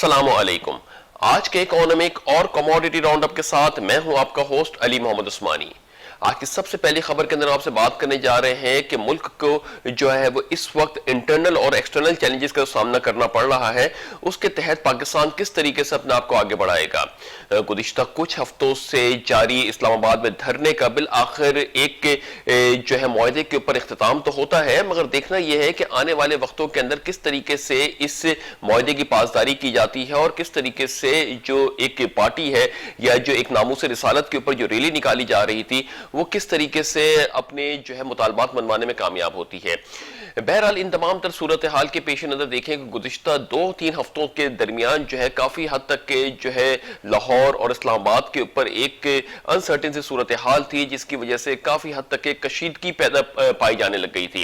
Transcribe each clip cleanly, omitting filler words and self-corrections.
अस्सलामुअलैकुम। आज के इकोनॉमिक और कमोडिटी राउंडअप के साथ मैं हूं आपका होस्ट अली मोहम्मद उस्मानी। आज की सबसे पहली खबर के अंदर आपसे बात करने जा रहे हैं कि मुल्क को जो है वो इस वक्त इंटरनल और एक्सटर्नल चैलेंजेस का सामना करना पड़ रहा है, उसके तहत पाकिस्तान किस तरीके से अपने आप को आगे बढ़ाएगा। गुज़िश्ता कुछ हफ्तों से जारी इस्लामाबाद में धरने का बिल आखिर एक जो है मुआहदे के ऊपर इख्तिताम तो होता है, मगर देखना यह है कि आने वाले वक्तों के अंदर किस तरीके से इस मुआहदे की पासदारी की जाती है और किस तरीके से जो एक पार्टी है या जो एक नामूस रिसालत के ऊपर जो रैली निकाली जा रही थी वो किस तरीके से अपने जो है मुतालबात मनवाने में कामयाब होती है। बहरहाल इन तमाम तर सूरत हाल के पेश नजर देखें कि गुज़िश्ता 2-3 हफ्तों के दरमियान जो है काफी हद तक के जो है लाहौर और इस्लामाबाद के ऊपर एक अनसर्टेन सी सूरत हाल थी, जिसकी वजह से काफी हद तक के कशीदगी पैदा पाई जाने लग गई थी।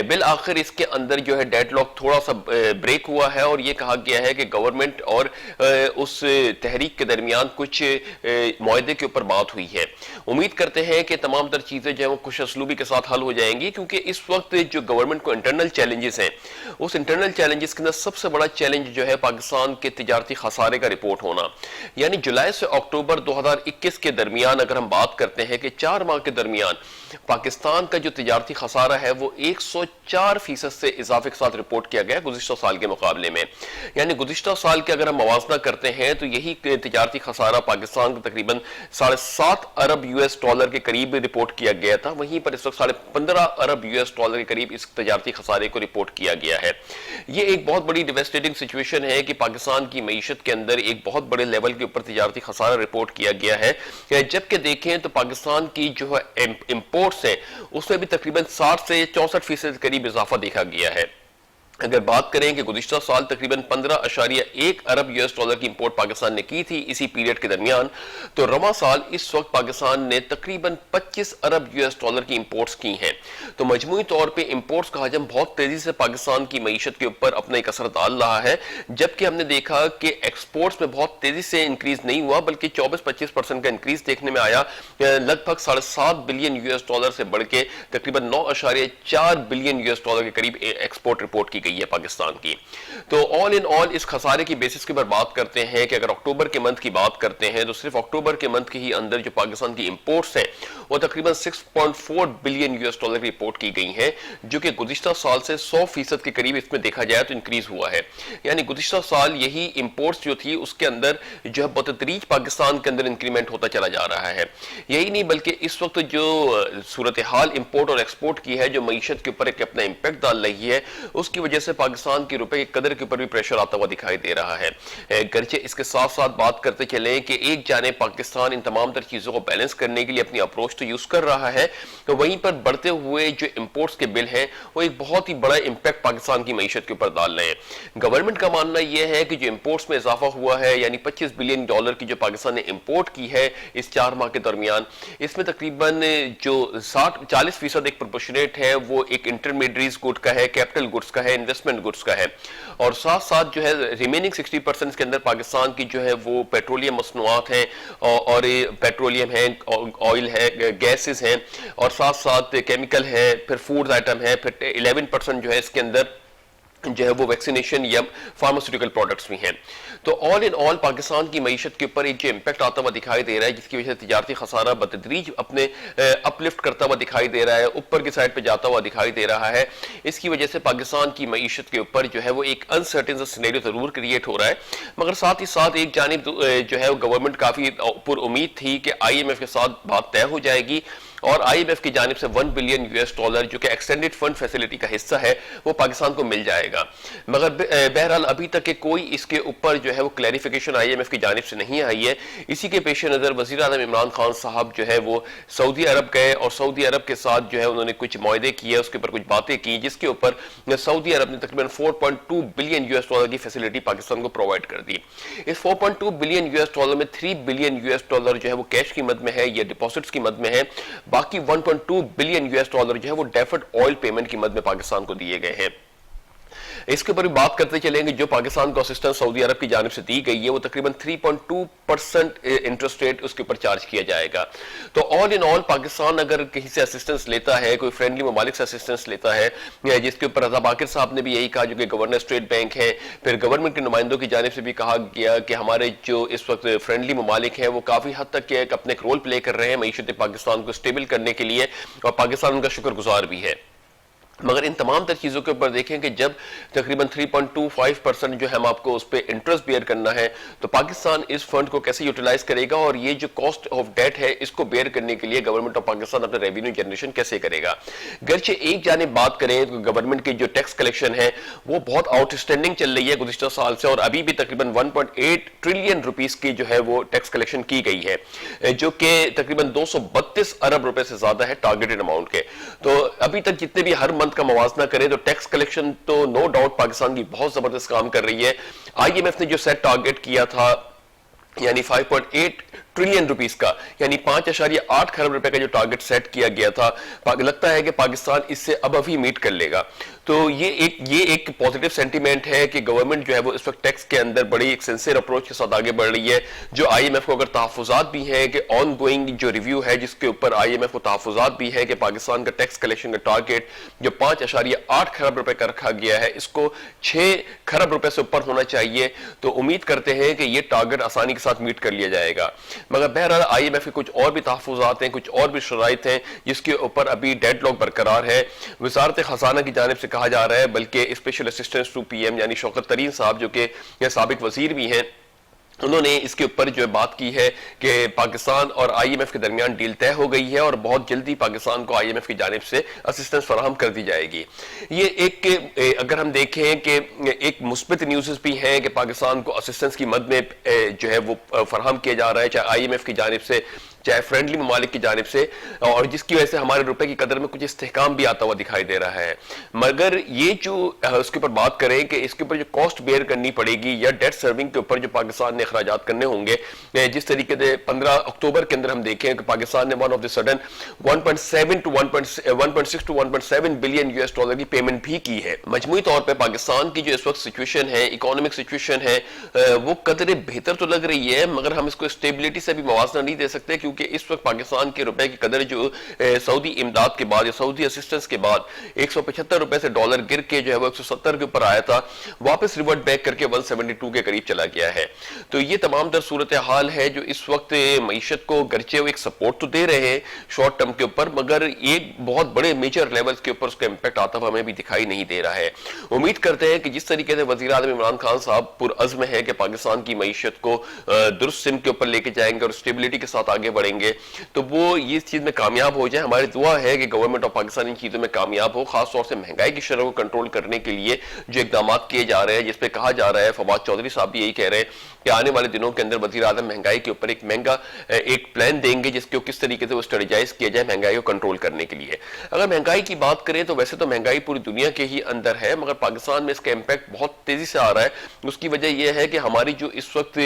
बिल आखिर इसके अंदर जो है डेडलॉक थोड़ा सा ब्रेक हुआ है और ये कहा गया है कि गवर्नमेंट और उस तहरीक के दरमियान कुछ मुआहदे के ऊपर बात हुई है। उम्मीद करते हैं कि तमाम तर चीजें जो है वो खुश असलूबी के साथ हल हो जाएंगी, क्योंकि इस वक्त जो गवर्नमेंट को इंटरनल चैलेंजेस हैं, उस इंटरनल चैलेंजेस के अंदर सबसे बड़ा चैलेंज जो है पाकिस्तान के तिजारती खसारे का रिपोर्ट होना। यानी जुलाई से अक्टूबर 2021 के दरमियान अगर हम बात करते हैं कि 4 माह के दरमियान पाकिस्तान का जो तिजारती खसारा है वो 104% से इजाफे के साथ रिपोर्ट किया गया गुज़िश्ता साल के मुकाबले में। यानी गुज़िश्ता साल के अगर हम मवाजना करते हैं तो यही तिजारती खसारा पाकिस्तान का तकरीबन $7.5 अरब US के करीब रिपोर्ट किया गया था, वहीं पर इस वक्त $15.5 अरब US के करीब इस तिजारती खसारे को रिपोर्ट किया गया है। ये एक बहुत बड़ी डिवेस्टेटिंग सिचुएशन है कि पाकिस्तान की मईशत के अंदर एक बहुत बड़े लेवल के ऊपर तिजारती खसारा रिपोर्ट किया गया है। जबकि देखें तो पाकिस्तान की जो है इंपोर्ट्स है उसमें भी तकरीबन 60 से 64% के करीब इजाफा देखा गया है। अगर बात करें कि गुज़िश्ता साल तकरीबन $15.1 अरब US की इंपोर्ट पाकिस्तान ने की थी इसी पीरियड के दरमियान, तो रवा साल इस वक्त पाकिस्तान ने तकरीबन $25 अरब US की इंपोर्ट्स की हैं। तो मजमूई तौर पे इंपोर्ट्स का हजम बहुत तेजी से पाकिस्तान की मईशत के ऊपर अपना एक असर डाल रहा है, जबकि हमने देखा कि एक्सपोर्ट्स में बहुत तेजी से इंक्रीज नहीं हुआ, बल्कि 24-25% का इंक्रीज देखने में आया। लगभग $7.5 बिलियन US से बढ़ के तकरीबन $9.4 बिलियन US के करीब एक्सपोर्ट रिपोर्ट की गई है पाकिस्तान की। तो ऑल इन ऑल इस खसारे की बेसिस के ऊपर बात करते हैं कि अगर अक्टूबर के मंथ की बात करते हैं तो सिर्फ अक्टूबर के मंथ के ही अंदर जो पाकिस्तान की इंपोर्ट्स है वो तकरीबन $6.4 बिलियन US की रिपोर्ट की गई है, जो कि गुज़िश्ता साल से 100% के करीब इसमें देखा जाए तो इंक्रीज हुआ है। यानी गुज़िश्ता साल यही इंपोर्ट्स जो थी उसके अंदर जो है बतदरीज पाकिस्तान के अंदर इंक्रीमेंट होता चला जा रहा है। यही नहीं बल्कि इस वक्त जो सूरत हाल इंपोर्ट और एक्सपोर्ट की है, जो मईशत के ऊपर एक अपना इंपैक्ट डाल रही है, उसकी वजह से पाकिस्तान की रुपए की कदर के ऊपर भी प्रेशर आता हुआ दिखाई दे रहा है। गर्चे इसके साथ साथ बात करते चले कि एक जाने पाकिस्तान इन तमाम तर चीजों को बैलेंस करने के लिए अपनी अप्रोच तो यूज कर रहा है, तो वहीं पर बढ़ते हुए जो इंपोर्ट्स के बिल हैं वो एक बहुत ही बड़ा इंपैक्ट पाकिस्तान की मईशत के ऊपर डाल रहे हैं। गवर्नमेंट का मानना यह है कि जो इंपोर्ट्स में इजाफा हुआ है, यानी $25 बिलियन की जो पाकिस्तान ने इंपोर्ट की है इस 4 माह के दरमियान, इसमें तकरीबन जो 40% एक प्रोपोर्शनेट है वो एक इंटरमीडिएट गुड का है, कैपिटल गुड्स का है, इन्वेस्टमेंट गुड्स का है, और साथ साथ जो है रिमेनिंग 60% के अंदर पाकिस्तान की जो है वो पेट्रोलियम मसनूआत हैं और पेट्रोलियम है, ऑयल है, गैसेस हैं, और साथ साथ केमिकल है, फिर फूड आइटम है, फिर 11% जो है इसके अंदर जो है वो वैक्सीनेशन या फार्मास्यूटिकल प्रोडक्ट्स भी हैं। तो ऑल इन ऑल पाकिस्तान की मईशत के ऊपर एक जो इंपैक्ट आता हुआ दिखाई दे रहा है, जिसकी वजह से तिजारती खसारा बतदरीज अपने अपलिफ्ट करता हुआ दिखाई दे रहा है, ऊपर की साइड पे जाता हुआ दिखाई दे रहा है। इसकी वजह से पाकिस्तान की मईशत के ऊपर जो है वो एक अनसर्टेन सा सिनेरियो जरूर क्रिएट हो रहा है, मगर साथ ही साथ एक जानिब जो है गवर्नमेंट काफी पुर उम्मीद थी कि IMF के साथ बात तय हो जाएगी और IMF की जानिब से $1 बिलियन जो कि एक्सटेंडेड फंड फैसिलिटी का हिस्सा है वो पाकिस्तान को मिल जाएगा। मगर बहरहाल अभी तक के कोई इसके ऊपर जो है वो क्लैरिफिकेशन IMF की जानिब से नहीं आई है। इसी के पेश नज़र वज़ीर आज़म इमरान खान साहब जो है वो सऊदी अरब गए और सऊदी अरब के साथ जो है उन्होंने कुछ मुआहदे किए, उसके ऊपर कुछ बातें की, जिसके ऊपर सऊदी अरब ने तकरीबन $4.2 बिलियन की फैसिलिटी पाकिस्तान को प्रोवाइड कर दी। इस $4.2 बिलियन में $3 बिलियन जो है वो कैश की मद में है या डिपॉजिट्स की मद में है, बाकी $1.2 बिलियन जो है वो डेफर्ड ऑयल पेमेंट की मद में पाकिस्तान को दिए गए हैं। इसके ऊपर भी बात करते चलेंगे। जो पाकिस्तान को असिस्टेंस सऊदी अरब की जानिब से दी गई है वो तकरीबन 3.2% इंटरेस्ट रेट उसके ऊपर चार्ज किया जाएगा। तो ऑल इन ऑल पाकिस्तान अगर कहीं से असिस्टेंस लेता है, कोई फ्रेंडली ममालिक से असिस्टेंस लेता है, जिसके ऊपर रजा बाकिर साहब ने भी यही कहा जो कि गवर्नर स्टेट बैंक है, फिर गवर्नमेंट के नुमाइंदों की जानिब से भी कहा गया कि हमारे जो इस वक्त फ्रेंडली ममालिक हैं वो काफी हद तक अपने रोल प्ले कर रहे हैं मईशत पाकिस्तान को स्टेबल करने के लिए, और पाकिस्तान उनका शुक्रगुजार भी है। मगर इन तमाम तर चीजों के ऊपर देखें कि जब तकरीबन 3.25% जो हम आपको उस पर इंटरेस्ट बेयर करना है, तो पाकिस्तान इस फंड को कैसे यूटिलाइज करेगा और ये जो कॉस्ट ऑफ डेट है इसको बेयर करने के लिए गवर्नमेंट ऑफ पाकिस्तान अपने रेवेन्यू जनरेशन कैसे करेगा। गर्चे एक जानिब बात करें तो गवर्नमेंट की जो टैक्स कलेक्शन है वो बहुत आउटस्टैंडिंग चल रही है गुज़िश्ता साल से, और अभी भी तकरीबन 1.8 ट्रिलियन रुपीस की जो है वो टैक्स कलेक्शन की गई है, जो कि तकरीबन 232 अरब रुपए से ज्यादा है टारगेटेड अमाउंट के। तो अभी तक जितने भी हर मंथ का मवाजना करें तो टैक्स कलेक्शन तो नो डाउट पाकिस्तान की बहुत जबरदस्त काम कर रही है। आईएमएफ ने जो सेट टारगेट किया था यानी 5.8 ट्रिलियन रुपीस का, यानी 5.8 खरब रुपए का जो टारगेट सेट किया गया था, लगता है कि पाकिस्तान इससे अब अभी मीट कर लेगा। तो ये एक पॉजिटिव सेंटीमेंट है कि गवर्नमेंट जो है वो इस वक्त टैक्स के अंदर बड़ी एक सिंसियर अप्रोच के साथ आगे बढ़ रही है। जो आईएमएफ को अगर तहफुजात भी है कि ऑन गोइंग जो रिव्यू है जिसके ऊपर आईएमएफ को तहफुजात भी है कि पाकिस्तान का टैक्स कलेक्शन का टारगेट जो 5.8 खरब रुपए का रखा गया है इसको 6 खरब रुपए से ऊपर होना चाहिए। तो उम्मीद करते हैं कि ये टारगेट आसानी के साथ मीट कर लिया जाएगा। मगर बहरहाल आईएमएफ के कुछ और भी तहफुजात हैं, कुछ और भी शराइत हैं जिसके ऊपर अभी डेडलॉक बरकरार है। वजारत खजाना की जानिब से कहा जा रहा है, बल्कि स्पेशल असिस्टेंट टू पीएम यानी शौकत तरीन साहब जो कि साबिक वजीर भी हैं, उन्होंने इसके ऊपर जो बात की है कि पाकिस्तान और आईएमएफ के दरमियान डील तय हो गई है और बहुत जल्दी पाकिस्तान को आईएमएफ की जानिब से असिस्टेंस फराहम कर दी जाएगी। ये एक अगर हम देखें कि एक मुस्बित न्यूज़ भी हैं कि पाकिस्तान को असिस्टेंस की मद में जो है वो फराहम किया जा रहा है, चाहे आईएमएफ की जानिब से चाहे फ्रेंडली ममालिक की जानिब से, और जिसकी वजह से हमारे रुपए की कदर में कुछ इस्तेहकाम भी आता हुआ दिखाई दे रहा है। मगर ये जो उसके ऊपर बात करें कि इसके ऊपर जो कॉस्ट बेयर करनी पड़ेगी या डेट सर्विंग के ऊपर जो पाकिस्तान ने अखराजात करने होंगे, जिस तरीके से 15 अक्टूबर के अंदर हम देखें कि पाकिस्तान ने one of the sudden 1.6 to 1.7 billion US dollar की पेमेंट भी की है। मजमूई तौर पर पाकिस्तान की जो इस वक्त सिचुएशन है, इकोनॉमिक सिचुएशन है, वो कदरे बेहतर तो लग रही है, मगर हम इसको स्टेबिलिटी से भी मवाजना नहीं दे सकते क्योंकि इस वक्त पाकिस्तान के रुपए की कदर जो सऊदी इमदाद के बाद या सऊदी असिस्टेंस के बाद 175 रुपए से डॉलर गिर के जो है वो 170 के ऊपर आया था, वापस रिवर्ट बैक करके 172 के करीब चला गया है। तो ये तमाम दर सूरत हाल है जो इस वक्त मईशत को गर्चे एक सपोर्ट तो दे रहे हैं शॉर्ट टर्म के ऊपर, मगर एक बहुत बड़े मेजर लेवल्स के ऊपर उसका इंपैक्ट आता हुआ हमें भी दिखाई नहीं दे रहा है। उम्मीद करते हैं कि जिस तरीके से वज़ीर आज़म इमरान खान साहब पुरअज़्म है कि पाकिस्तान की मईशत को दुरुस्त सिम के ऊपर लेके जाएंगे और स्टेबिलिटी के साथ आगे बढ़ेंगे, तो वो ये इस चीज में कामयाब हो जाए। हमारी दुआ है कि गवर्नमेंट ऑफ पाकिस्तान इन चीजों में कामयाब हो, खासतौर से महंगाई की शरह को कंट्रोल करने के लिए जो इकदाम किए जा रहे हैं, जिसपे कहा जा रहा है, फवाद चौधरी साहब भी यही कह रहे हैं कि आने वाले दिनों के अंदर वज़ीर आज़म महंगाई के ऊपर एक महंगा एक प्लान देंगे जिसके किस तरीके से वो स्ट्रेटेजाइज किया जाए महंगाई को कंट्रोल करने के लिए। अगर महंगाई की बात करें तो वैसे तो महंगाई पूरी दुनिया के ही अंदर है, मगर पाकिस्तान में इसका इंपैक्ट बहुत तेजी से आ रहा है। उसकी वजह यह है कि हमारी जो इस वक्त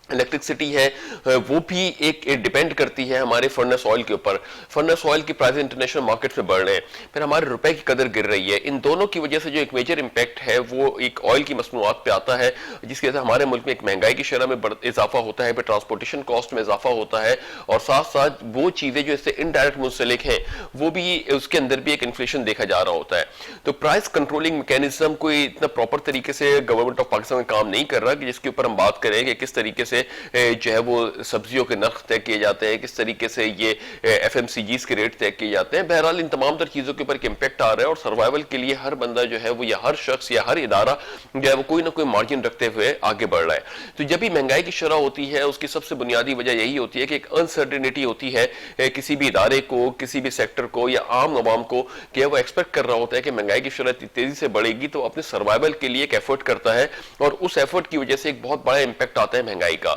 इलेक्ट्रिसिटी है वो भी एक डिपेंड करती है हमारे फर्नेस ऑयल के ऊपर। फर्नेस ऑयल की प्राइस इंटरनेशनल मार्केट में बढ़ रहे हैं, फिर हमारे रुपए की कदर गिर रही है। इन दोनों की वजह से जो एक मेजर इंपैक्ट है वो एक ऑयल की मसनूआत पे आता है, जिसकी वजह से हमारे मुल्क में एक महंगाई की शरह में इजाफा होता है, फिर ट्रांसपोर्टेशन कॉस्ट में इजाफा होता है, और साथ साथ वो चीजें जो इससे इनडायरेक्ट मुंसलिक हैं वो भी उसके अंदर भी एक इन्फ्लेशन देखा जा रहा होता है। तो प्राइस कंट्रोलिंग मैकेनिज्म कोई इतना प्रॉपर तरीके से गवर्नमेंट ऑफ पाकिस्तान में काम नहीं कर रहा कि जिसके ऊपर हम बात करें कि किस तरीके से जो है वो सब्जियों के नर्ख तय किए जाते हैं, किस तरीके से ये एफएमसीजीज के रेट तय किए जाते हैं। बहरहाल इन तमाम तर चीजों के ऊपर एक इंपैक्ट आ रहा है और सर्वाइवल के लिए हर बंदा जो है वो या हर शख्स या हर इदारा जो है वो कोई ना कोई मार्जिन रखते हुए आगे बढ़ रहा है। तो जब भी महंगाई की शरह होती है उसकी सबसे बुनियादी वजह यही होती है कि एक अनसर्टेनिटी होती है किसी भी इदारे को, किसी भी सेक्टर को या आम अवाम को, कि वो एक्सपेक्ट कर रहा होता है कि महंगाई की शरह तेजी से बढ़ेगी तो अपने सर्वाइवल के लिए एक एफर्ट करता है और उस एफर्ट की वजह से एक बहुत बड़ा इंपैक्ट आता है महंगाई का।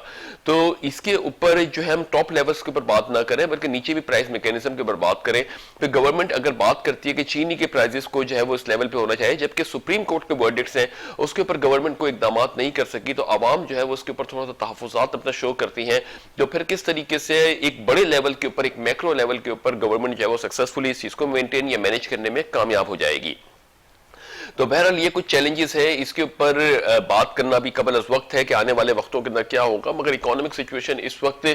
तो इसके ऊपर जो है हम टॉप लेवल्स के ऊपर बात ना करें बल्कि नीचे भी प्राइस मैकेनिज्म के ऊपर बात करें। तो गवर्नमेंट अगर बात करती है कि चीनी के प्राइसेस को जो है वो इस लेवल पे होना चाहिए, जबकि सुप्रीम कोर्ट के वर्डिक्ट्स हैं उसके ऊपर गवर्नमेंट को इकदाम नहीं कर सकी, तो आवाम जो है वो उसके ऊपर थोड़ा सा तहफुजात अपना शो करती हैं। तो फिर किस तरीके से एक बड़े लेवल के ऊपर, एक मैक्रो लेवल के ऊपर गवर्नमेंट जो है वो सक्सेसफुली इस चीज को मेंटेन या मैनेज करने में कामयाब हो जाएगी। तो बहरहाल ये कुछ चैलेंजेस है, इसके ऊपर बात करना भी कबल अज़ वक्त है कि आने वाले वक्तों के अंदर क्या होगा। मगर इकोनॉमिक सिचुएशन इस वक्त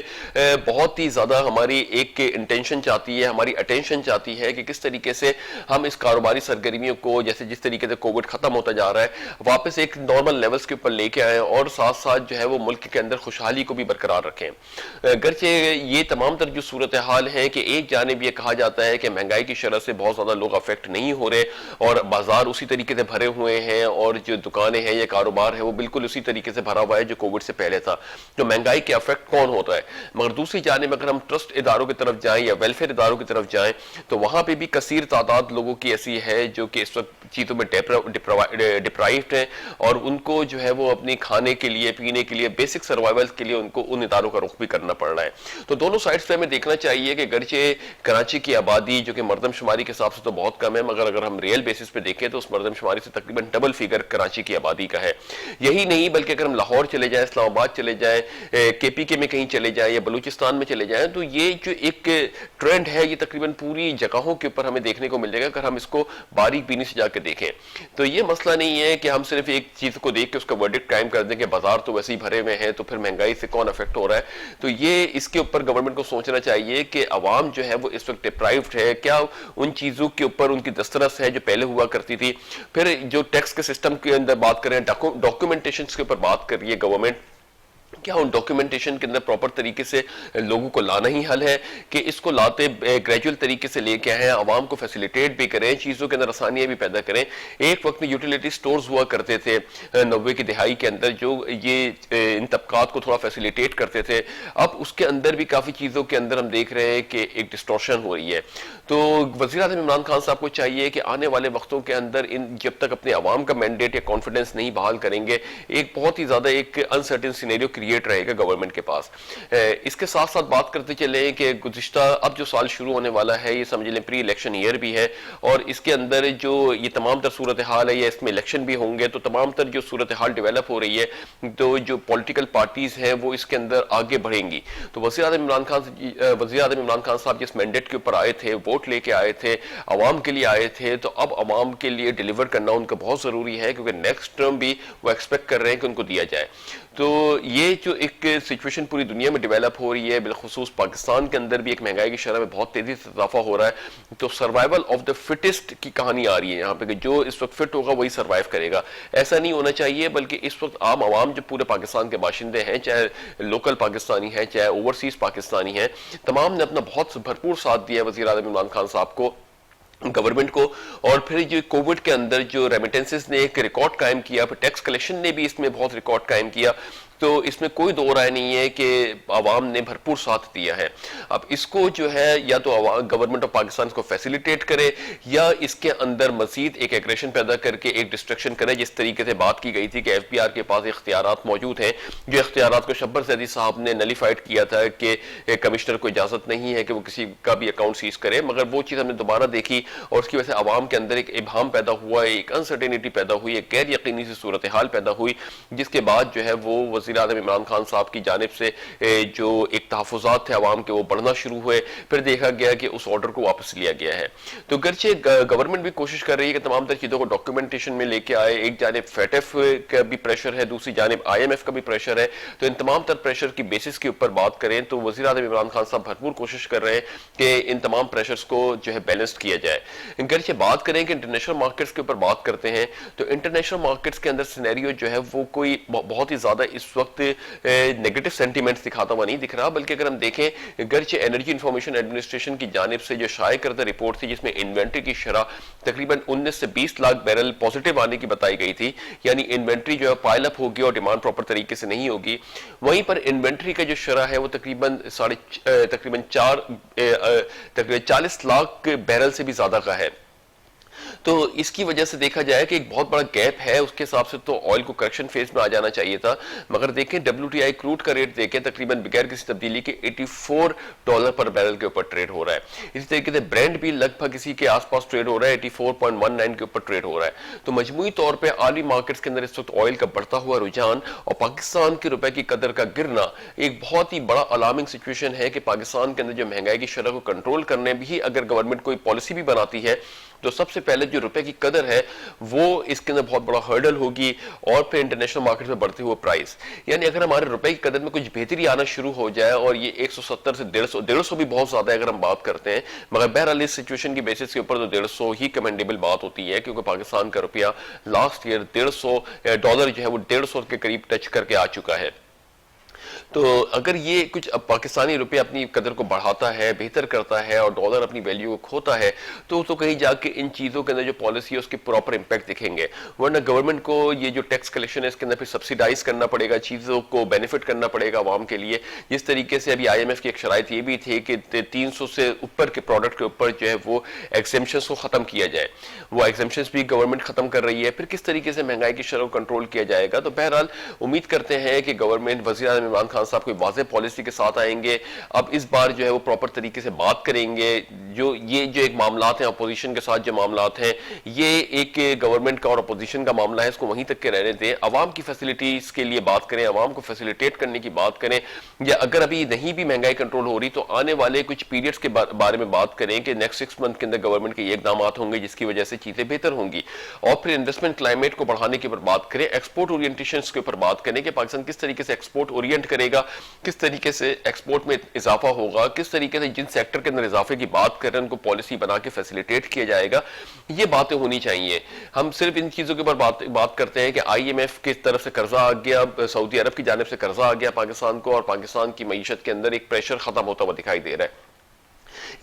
बहुत ही ज़्यादा हमारी एक इंटेंशन चाहती है, हमारी अटेंशन चाहती है कि किस तरीके से हम इस कारोबारी सरगर्मियों को, जैसे जिस तरीके से कोविड खत्म होता जा रहा है, वापस एक नॉर्मल लेवल्स के ऊपर लेके आए और साथ साथ जो है वो मुल्क के अंदर खुशहाली को भी बरकरार रखें। अगरचे ये तमाम तर जो सूरत हाल है कि एक जानिब ये कहा जाता है कि महंगाई की शरह से बहुत ज़्यादा लोग अफेक्ट नहीं हो रहे और बाजार उसी तरीके से भरे हुए हैं और जो दुकानें हैं या कारोबार है वो बिल्कुल उसी तरीके से भरा हुआ है जो कोविड से पहले था, तो महंगाई के अफेक्ट कौन होता है। मगर दूसरी जानिब अगर हम ट्रस्ट इदारों की तरफ जाएं या वेलफेयर इदारों की तरफ जाएं तो वहां पे भी कसीर तादाद लोगों की ऐसी है जो कि इस वक्त चीज़ों में डिप्राइव्ड है और उनको जो है वो अपनी खाने के लिए, पीने के लिए, बेसिक सर्वाइवल के लिए उनको उन इदारों का रुख भी करना पड़ रहा है। तो दोनों साइड्स पे हमें देखना चाहिए कि गरचे कराची की आबादी जो कि मरदमशुमारी के हिसाब से तो बहुत कम है, मगर अगर हम रियल बेसिस पे देखें तो उस मरदमशुमारी से तकरीबन डबल फिगर कराची की आबादी का है। यही नहीं बल्कि अगर हम लाहौर चले जाएं, इस्लामाबाद चले जाएं, KPK में कहीं चले जाएं या बलूचिस्तान में चले जाएं, तो ये जो एक ट्रेंड है ये तकरीबन पूरी जगहों के ऊपर हमें देखने को मिल जाएगा अगर हम इसको बारीक बीनी से जाकर देखें। तो ये मसला नहीं है कि हम सिर्फ एक चीज को देख के उसका वर्डिक्ट कायम कर दें कि बाजार तो वैसे ही भरे हुए हैं तो फिर महंगाई से कौन अफेक्ट हो रहा है। तो ये इसके ऊपर गवर्नमेंट को सोचना चाहिए कि अवाम जो है वो इस वक्त डिप्राइव्ड है, क्या उन चीजों के ऊपर उनकी दस्तरस है जो पहले हुआ करती थी। फिर जो टैक्स के सिस्टम के अंदर बात करें, डॉक्यूमेंटेशन के ऊपर बात कर रही है गवर्नमेंट, क्या उन डॉक्यूमेंटेशन के अंदर प्रॉपर तरीके से लोगों को लाना ही हल है कि इसको लाते ग्रेजुअल तरीके से लेके आए, आवाम को फैसिलिटेट भी करें, चीज़ों के अंदर आसानियां भी पैदा करें। एक वक्त में यूटिलिटी स्टोर्स हुआ करते थे 90 की दिहाई के अंदर जो ये इन तबकात को थोड़ा फैसिलिटेट करते थे, अब उसके अंदर भी काफ़ी चीज़ों के अंदर हम देख रहे हैं कि एक डिस्टॉर्शन हो रही है। तो वज़ीर-ए-आज़म इमरान खान साहब को चाहिए कि आने वाले वक्तों के अंदर इन जब तक अपने आवाम का मैंडेट या कॉन्फिडेंस नहीं बहाल करेंगे, एक बहुत ही ज़्यादा एक अनसर्टेन सिनेरियो क्रिएट रहेगा गवर्नमेंट के पास। इसके साथ साथ बात करते चले कि गुज़िश्ता अब जो साल शुरू होने वाला है ये समझ लें प्री इलेक्शन ईयर भी है और इसके अंदर जो ये तमाम तर सूरत हाल है या इसमें इलेक्शन भी होंगे तो तमाम तर जो सूरत हाल डेवलप हो रही है तो जो पॉलिटिकल पार्टीज हैं वो इसके अंदर आगे बढ़ेंगी। तो वज़ीर-ए-आज़म इमरान खान साहब जिस मैंडेट के ऊपर आए थे, वोट लेके आए थे, अवाम के लिए आए थे, तो अब अवाम के लिए डिलीवर करना उनका बहुत ज़रूरी है क्योंकि नेक्स्ट टर्म भी वो एक्सपेक्ट कर रहे हैं कि उनको दिया जाए। तो ये जो एक सिचुएशन पूरी दुनिया में डेवलप हो रही है, बिलखुसूस पाकिस्तान के अंदर भी एक महंगाई की शरह में बहुत तेजी से इजाफा हो रहा है, तो सर्वाइवल ऑफ द फिटेस्ट की कहानी आ रही है यहाँ पे कि जो इस वक्त फिट होगा वही सर्वाइव करेगा। ऐसा नहीं होना चाहिए, बल्कि इस वक्त आम आवाम जो पूरे पाकिस्तान के बाशिंदे हैं, चाहे लोकल पाकिस्तानी है चाहे ओवरसीज पाकिस्तानी है, तमाम ने अपना बहुत भरपूर साथ दिया वज़ीर-ए-आज़म इमरान खान साहब को, गवर्नमेंट को। और फिर जो कोविड के अंदर जो रेमिटेंसेस ने एक रिकॉर्ड कायम किया, फिर टैक्स कलेक्शन ने भी इसमें बहुत रिकॉर्ड कायम किया, तो इसमें कोई दो राय नहीं है कि आवाम ने भरपूर साथ दिया है। अब इसको जो है या तो गवर्नमेंट ऑफ पाकिस्तान को फैसिलिटेट करे या इसके अंदर मजीद एक एग्रेशन पैदा करके एक डिस्ट्रक्शन करे, जिस तरीके से बात की गई थी कि FBR के पास इख्तियारात मौजूद हैं, जो इख्तियारात को शब्बर ज़ैदी साहब ने नलीफाइड किया था कि कमिश्नर को इजाज़त नहीं है कि वो किसी का भी अकाउंट सीज करे, मगर वो चीज़ हमने दोबारा देखी और उसकी वजह से आवाम के अंदर एक इबहाम पैदा हुआ, एक अनसर्टेनिटी पैदा हुई, एक गैर यकीनी सी सूरत हाल पैदा हुई, जिसके बाद जो है वो वज़ीर-ए-आज़म इमरान खान साहब की जानिब से जो एक तहफ़्फ़ुज़ात थे अवाम के वो बढ़ना शुरू हुए। फिर देखा गया कि उस ऑर्डर को वापस लिया गया है। तो गर्चे गवर्नमेंट भी कोशिश कर रही है कि तमाम तर चीज़ों को डॉक्यूमेंटेशन में लेके आए। एक जानिब FATF का भी प्रेशर है, दूसरी जानिब IMF का भी प्रेशर है। तो इन तमाम तर प्रेशर की बेसिस के ऊपर बात करें तो वज़ीर-ए-आज़म इमरान खान साहब भरपूर कोशिश कर रहे हैं कि इन तमाम प्रेशर्स को जो है बैलेंस किया जाए। गर्चे बात करें कि इंटरनेशनल मार्केट्स के ऊपर बात करते हैं तो इंटरनेशनल मार्केट्स के अंदर सिनेरियो जो है वो कोई बहुत ही ज़्यादा इस वक्त नेगेटिव सेंटीमेंट्स दिखाता हुआ नहीं दिख रहा, बल्कि अगर हम देखें गर्चे एनर्जी इंफॉर्मेशन एडमिनिस्ट्रेशन की जानिब से जो शाये करदा रिपोर्ट थी जिसमें इन्वेंट्री की शरह तकरीबन 19 से 20 लाख बैरल पॉजिटिव आने की बताई गई थी, यानी इन्वेंट्री जो है पाइल अप होगी और डिमांड प्रॉपर तरीके से नहीं होगी। वहीं पर इन्वेंट्री का जो शरह है वो तकरीबन 40 लाख बैरल से भी ज्यादा का है। तो इसकी वजह से देखा जाए कि एक बहुत बड़ा गैप है, उसके हिसाब से तो ऑयल को करेक्शन फेज में आ जाना चाहिए था, मगर देखें WTI क्रूड का रेट देखें तकरीबन बगैर किसी तब्दीली के $84 पर बैरल के ऊपर ट्रेड हो रहा है। इसी तरीके से ब्रेंट भी लगभग इसी के आसपास ट्रेड हो रहा है, 84.19 के ऊपर ट्रेड हो रहा है। तो मजमूई तौर पर आलमी मार्केट्स के अंदर इस वक्त ऑयल का बढ़ता हुआ रुझान और पाकिस्तान के रुपए की कदर का गिरना एक बहुत ही बड़ा अलार्मिंग सिचुएशन है कि पाकिस्तान के अंदर जो महंगाई की शरह को कंट्रोल करने भी अगर गवर्नमेंट कोई पॉलिसी भी बनाती है तो सबसे पहले जो रुपए की कदर है वो इसके अंदर बहुत बड़ा हर्डल होगी, और फिर इंटरनेशनल मार्केट में बढ़ते हुए प्राइस। यानी अगर हमारे रुपए की कदर में कुछ बेहतरी आना शुरू हो जाए, और ये 170 से 150 भी बहुत ज्यादा है अगर हम बात करते हैं, मगर बहरहाल इस सिचुएशन की बेसिस के ऊपर तो 150 ही कमेंडेबल बात होती है, क्योंकि पाकिस्तान का रुपया लास्ट ईयर $150 जो है वो 150 के करीब टच करके आ चुका है। तो अगर ये कुछ अब पाकिस्तानी रुपया अपनी कदर को बढ़ाता है, बेहतर करता है, और डॉलर अपनी वैल्यू को खोता है, तो कहीं जाके इन चीजों के अंदर जो पॉलिसी है उसके प्रॉपर इंपैक्ट दिखेंगे। वरना गवर्नमेंट को ये जो टैक्स कलेक्शन है इसके अंदर फिर सब्सिडाइज करना पड़ेगा, चीजों को बेनिफिट करना पड़ेगा आवाम के लिए। जिस तरीके से अभी IMF की एक शराइत ये भी थी कि 300 से ऊपर के प्रोडक्ट के ऊपर जो है वो एग्जेम्पशंस को खत्म किया जाए, वो एग्जेम्पशंस भी गवर्नमेंट खत्म कर रही है। फिर किस तरीके से महंगाई की शरह को कंट्रोल किया जाएगा। तो बहरहाल उम्मीद करते हैं कि गवर्नमेंट, वज़ीर आज़म इमरान खान साहब कोई वाज़ेह पॉलिसी के साथ आएंगे। अब इस बार जो है वो प्रॉपर तरीके से बात करेंगे। जो एक मामलात हैं अपोजिशन के साथ, जो मामलात हैं ये एक गवर्नमेंट का और अपोजिशन का मामला है, इसको वहीं तक के रहने दें। अवाम की फैसिलिटीज के लिए बात करें, अवाम को फैसिलिटेट करने की बात करें, या अगर अभी नहीं भी महंगाई कंट्रोल हो रही तो आने वाले कुछ पीरियड्स के बारे में बात करें कि नेक्स्ट 6 मंथ के अंदर गवर्नमेंट के ये इकदाम होंगे जिसकी वजह से चीजें बेहतर होंगी। और फिर इन्वेस्टमेंट क्लाइमेट को बढ़ाने के ऊपर बात करें, एक्सपोर्ट ओरिएंटेशन के ऊपर बात करें कि पाकिस्तान किस तरीके से एक्सपोर्ट ओरिएंट करेगा, किस तरीके से एक्सपोर्ट में इजाफा होगा, किस तरीके से जिन सेक्टर के अंदर इजाफे की बात कर रहे हैं उनको पॉलिसी बना के फैसिलिटेट किया जाएगा। ये बातें होनी चाहिए। हम सिर्फ इन चीजों के ऊपर बात करते हैं कि IMF की तरफ से कर्जा आ गया, सऊदी अरब की जानिब से कर्जा आ गया पाकिस्तान को, और पाकिस्तान की मईशत के अंदर एक प्रेशर खत्म होता हुआ दिखाई दे रहा है।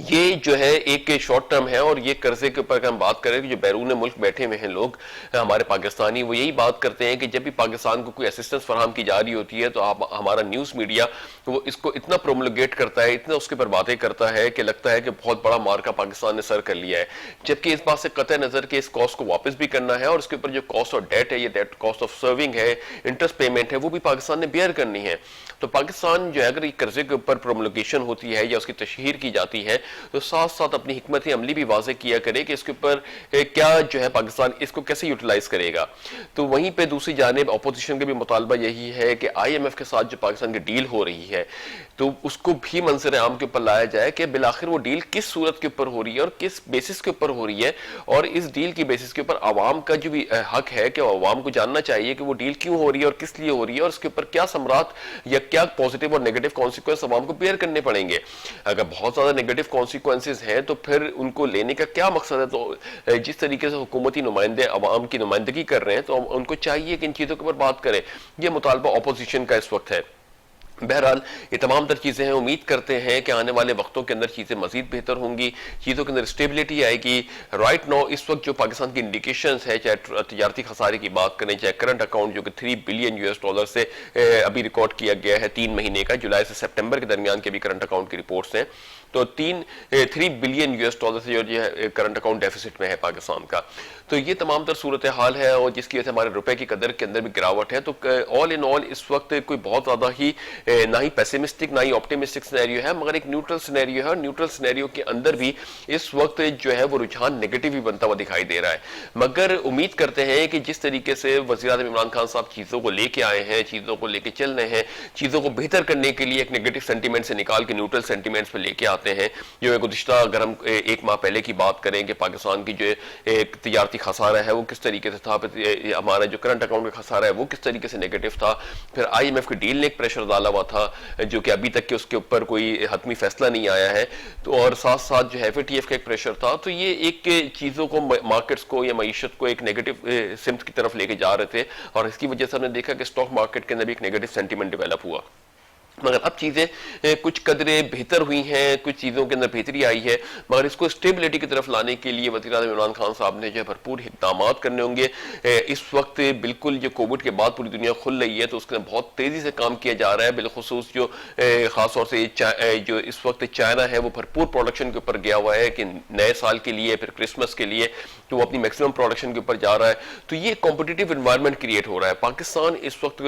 ये जो है एक शॉर्ट टर्म है, और ये कर्जे के ऊपर हम बात करें कि जो बैरून मुल्क बैठे हुए हैं लोग हमारे पाकिस्तानी, वो यही बात करते हैं कि जब भी पाकिस्तान को कोई असिस्टेंस फराहम की जा रही होती है तो हमारा न्यूज मीडिया वो इसको इतना प्रोमोलगेट करता है, इतना उसके ऊपर बातें करता है कि लगता है कि बहुत बड़ा मार्का पाकिस्तान ने सर कर लिया है। जबकि इस बात से कतई नजर के इस कॉस्ट को वापस भी करना है, और इसके ऊपर जो कॉस्ट ऑफ डेट है, ये डेट कॉस्ट ऑफ सर्विंग है, इंटरेस्ट पेमेंट है, वो भी पाकिस्तान ने बेयर करनी है। तो पाकिस्तान जो है अगर कर्जे के ऊपर प्रोमोलगेशन होती है या उसकी तशहीर की जाती है तो साथ साथ अपनी हिकमत अमली भी वाज़ेह किया करे कि इसके ऊपर क्या जो है पाकिस्तान इसको कैसे यूटिलाइज करेगा। तो वहीं पे दूसरी जानिब अपोजिशन का भी मुतालबा यही है कि IMF के साथ जो पाकिस्तान की डील हो रही है तो उसको भी मंजर आम के ऊपर लाया जाए कि बिलाखिर वो डील किस सूरत के ऊपर हो रही है और किस बेसिस के ऊपर हो रही है, और इस डील की बेसिस के ऊपर आवाम का जो भी हक है कि आवाम को जानना चाहिए कि वो डील क्यों हो रही है और किस लिए हो रही है, और उसके ऊपर क्या समरात या क्या पॉजिटिव और नेगेटिव कॉन्सिक्वेंस आवाम को बेयर करने पड़ेंगे। अगर बहुत ज्यादा नेगेटिव कॉन्सिक्वेंसेज हैं तो फिर उनको लेने का क्या मकसद है। तो जिस तरीके से हुकूमती नुमाइंदे आवाम की नुमाइंदगी कर रहे हैं तो उनको चाहिए कि इन चीजों के ऊपर बात करें। यह मुतालबा अपोजिशन का इस वक्त है। बहरहाल ये तमाम तर चीज़ें हैं। उम्मीद करते हैं कि आने वाले वक्तों के अंदर चीज़ें मजीद बेहतर होंगी, चीज़ों के अंदर स्टेबिलिटी आएगी। राइट नाउ इस वक्त जो पाकिस्तान की इंडिकेशंस है, चाहे तजारती खसारे की बात करें, चाहे करंट अकाउंट जो कि $3 बिलियन से अभी रिकॉर्ड किया गया है 3 महीने का, जुलाई से सितंबर के दरमियान के भी करंट अकाउंट की रिपोर्ट्स हैं, तो $3 बिलियन से जो है करंट अकाउंट डेफिसिट में है पाकिस्तान का। तो ये तमाम तर सूरत हाल है, और जिसकी वजह से हमारे रुपए की कदर के अंदर भी गिरावट है। तो ऑल इन ऑल इस वक्त कोई बहुत ज्यादा ही ना ही पेसिमिस्टिक ना ही ऑप्टिमिस्टिक सिनेरियो है, मगर एक न्यूट्रल सिनेरियो है, और न्यूट्रल सिनेरियो के अंदर भी इस वक्त जो है वो रुझान नेगेटिव ही बनता हुआ दिखाई दे रहा है। मगर उम्मीद करते हैं कि जिस तरीके से वज़ीर आज़म इमरान खान साहब चीजों को लेके आए हैं, चीजों को लेके चल रहे हैं, चीजों को बेहतर करने के लिए एक नेगेटिव सेंटीमेंट से निकाल के न्यूट्रल सेंटीमेंट्स पे लेके आते हैं। जो गुज़िश्ता अगर हम 1 माह पहले की बात करें कि पाकिस्तान की जो एक तजारती खसारा है वो किस तरीके से था, हमारा जो करंट अकाउंट का खसारा है वो किस तरीके से नेगेटिव था, फिर IMF की डील ने एक प्रेशर डाला हुआ था जो कि अभी तक के उसके ऊपर कोई हतमी फैसला नहीं आया है, तो और साथ साथ जो है FATF का एक प्रेशर था। तो ये एक चीजों को, मार्केट्स को या मईशत को एक नेगेटिव सिम्त की तरफ लेके जा रहे थे, और इसकी वजह से हमने देखा कि स्टॉक मार्केट के अंदर भी एक नेगेटिव सेंटीमेंट डेवलप हुआ। मगर अब चीजें कुछ कदरे बेहतर हुई हैं, कुछ चीजों के अंदर बेहतरी आई है, मगर इसको स्टेबिलिटी की तरफ लाने के लिए वज़ीर आज़म इमरान खान साहब ने जो है भरपूर इक़दाम करने होंगे। इस वक्त बिल्कुल जो कोविड के बाद पूरी दुनिया खुल रही है तो उसके अंदर बहुत तेजी से काम किया जा रहा है। बिलखुसूस जो खासतौर से जो इस वक्त चाइना है वो भरपूर प्रोडक्शन के ऊपर गया हुआ है कि नए साल के लिए, फिर क्रिसमस के लिए तो वो अपनी मैक्सिमम प्रोडक्शन के ऊपर जा रहा है। तो ये कॉम्पिटिटिव इन्वायरमेंट क्रिएट हो रहा है। पाकिस्तान इस वक्त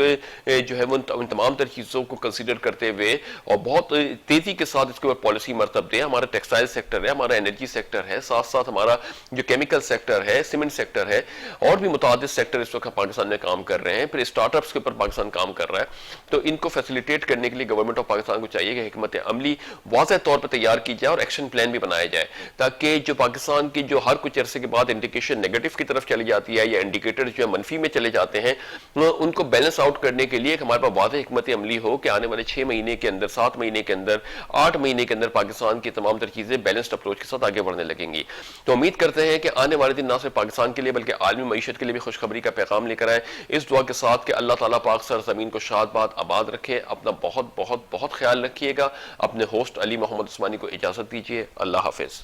जो है वो उन तमाम तर चीजों को कंसिडर करते हुए और बहुत तेजी के साथ इसके ऊपर पॉलिसी मरतब दें। हमारा टेक्सटाइल सेक्टर है, हमारा एनर्जी सेक्टर है, साथ साथ हमारा जो केमिकल सेक्टर है, सीमेंट सेक्टर है, और भी मुतादिद सेक्टर इस वक्त पाकिस्तान में काम कर रहे हैं। फिर स्टार्टअप्स के ऊपर पाकिस्तान काम कर रहा है। तो इनको फैसिलिटेट करने के लिए गवर्नमेंट ऑफ पाकिस्तान को चाहिए कि हिकमत अमली वाज़ेह तौर पर तैयार की जाए और एक्शन प्लान भी बनाया जाए, ताकि जो पाकिस्तान की जो हर कुछ अरसे के बाद इंडिकेशन नेगेटिव की तरफ चली जाती है या इंडिकेटर जो है मनफी में चले जाते हैं, उनको बैलेंस आउट करने के लिए हमारे पास वाज़ेह हिकमत अमली हो कि आने वाले 6 महीने के अंदर, 7 महीने के अंदर, 8 महीने के अंदर पाकिस्तान की तमाम तर चीजें बैलेंस्ड अप्रोच के साथ आगे बढ़ने लगेंगी। तो उम्मीद करते हैं कि आने वाले दिन ना सिर्फ पाकिस्तान के लिए बल्कि आलमी मईशत के लिए भी खुशखबरी का पैगाम लेकर आए, इस दुआ के साथ कि अल्लाह ताला पाक सर जमीन को शाद आबाद रखे। अपना बहुत बहुत बहुत ख्याल रखिएगा। अपने होस्ट अली मोहम्मद उस्मानी को इजाजत दीजिए। अल्लाह हाफिज।